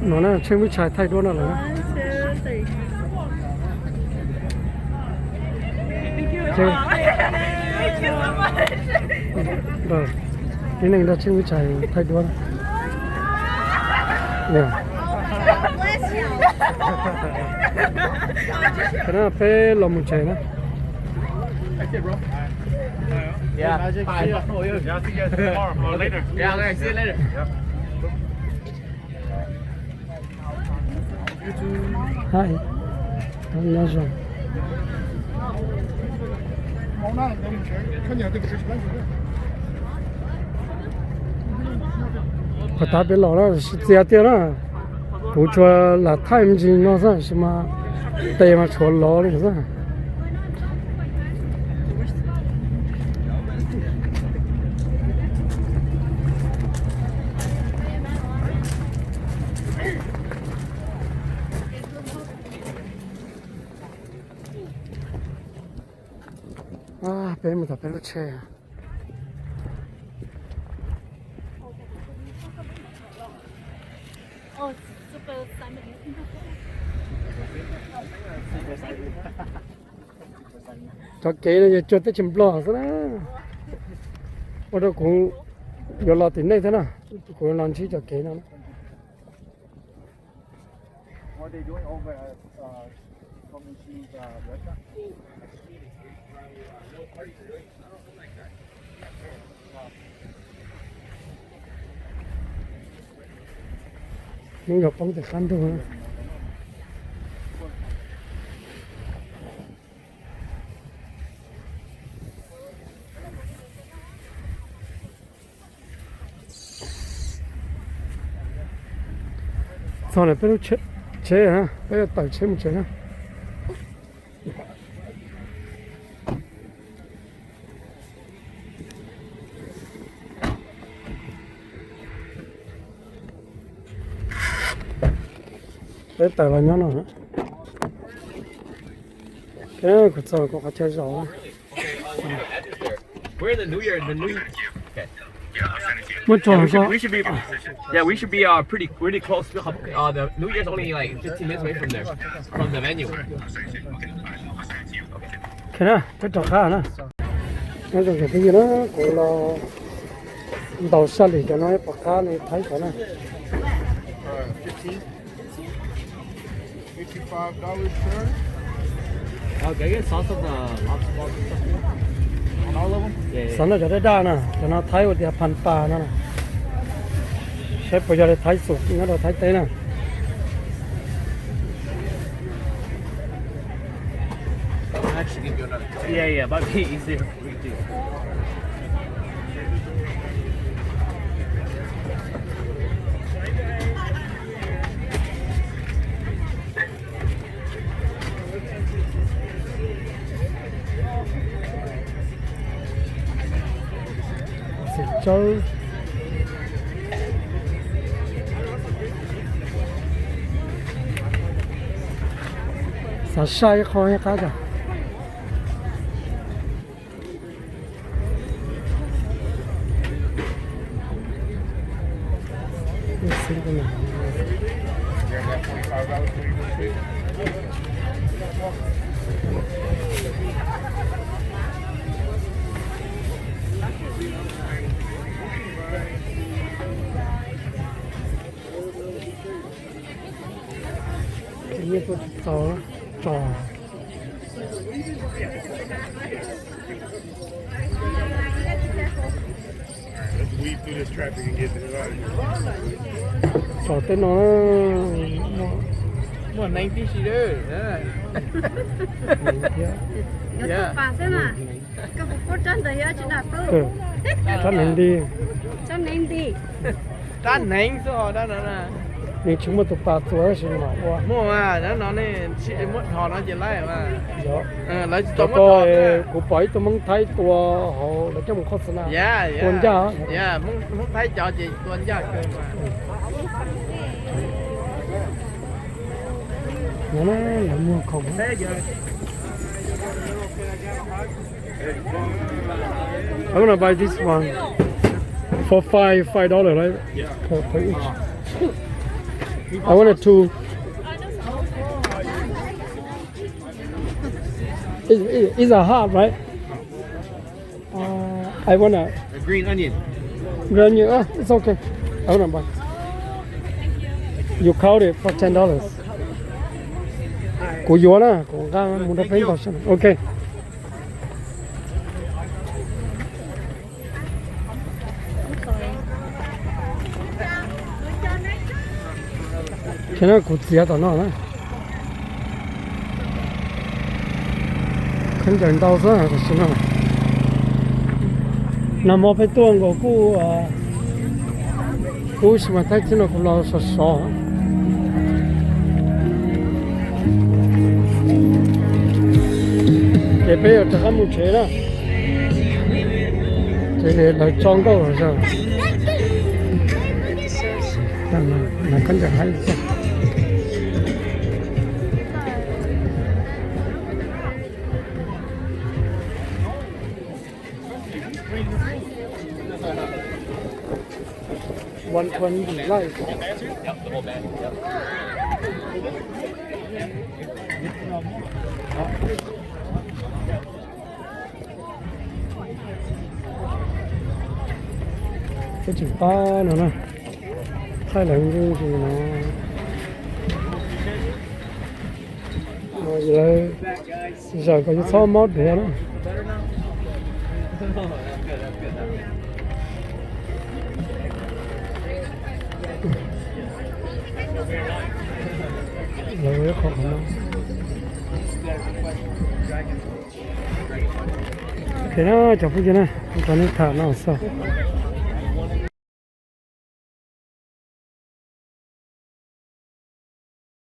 nó là trên với trái thay đua nào là chơi rồi cái này là trên với trái thay đua nè cái đó phải làm một trái nữa. Yeah. Magic. Yeah, see you guys tomorrow or later. Yeah, okay, see you later. Yeah. Hi. I'm not sure. Họ ta biết lo đó, giờ tiền đó, bố cho là thay mình gì nó sao, xem mà tay mà cho lo đấy sao? À, bé mình tập bé nó chơi. Cho kế này cho tới chừng bò thế đó. Ở đó cũng giờ là tiền này thế nào, cũng làm chi cho kế nào. What are they doing over at Tomishi's restaurant? Nhưng gặp bóng thì khăn thôi. Sau này phải chế hả? Phải tải chế một chế hả? Phải tải là nhớ nào nữa. Cái này cũng sao có chơi rõ. We're the New Year. Okay. We should be, we should be pretty close. The New Year's only like 15 minutes away from there, from the venue. Cái này, cái trò khác nè. Nó dùng cái gì đó cũng là đầu xa lì cho nó bọc cá này thấy cái này. $55, sir. Okay, get sauce on the lobster balls and stuff here. On all of them? Yeah. Sáng nay cho đa nè, cho nó thấy một điểm pan pa nè. Sẽ bây giờ thấy sụp, nó rồi thấy té nè. Actually, give you another. Yeah, might be easier for you too. Châu sao sai khó cái cả xin cái này cái trò weave through this traffic and get to the light. trò tên nó 190 seater. Yeah. Cái bộ chân đấy á, chị nạp ừ chắc mình đi chân anh đi. Tan nành số đó nè. mình chúng một tụ ba tuổi rồi mà qua Mua mà nó này mất họ nó chỉ lấy mà. đó Lấy cho tôm có của bảy tụi mình thấy tua họ là trong một khách sạn dạ tuần ra dạ muốn thấy cho chị tuần ra cơ mà nó là mua không thế giờ I'm gonna buy this one for $5, right? Yeah. Per each. I wanted two. It's a hard, right? I want a The green onion. green. It's okay. I want to buy. You count it for $10. Của you na, của ga muốn được phải bảo Okay. Cái nào cũng chỉ đó nó. Khẩn trương đào ra cái gì nào. Nằm ở bên tuồng của cô xem thấy nó cũng lo sợ sợ. Cái bây giờ chắc muốn chơi đó. Cái này là trang đâu rồi sao? Là khẩn trương hay sao? One life. Yep, the whole bag. Yep. Cái chữ ba nữa nè, hai lần cái gì nó, rồi giờ có cái số mót nữa đó. Rồi khó khăn lắm. Cái đó chọc cái gì nè, cái này thả nó sao?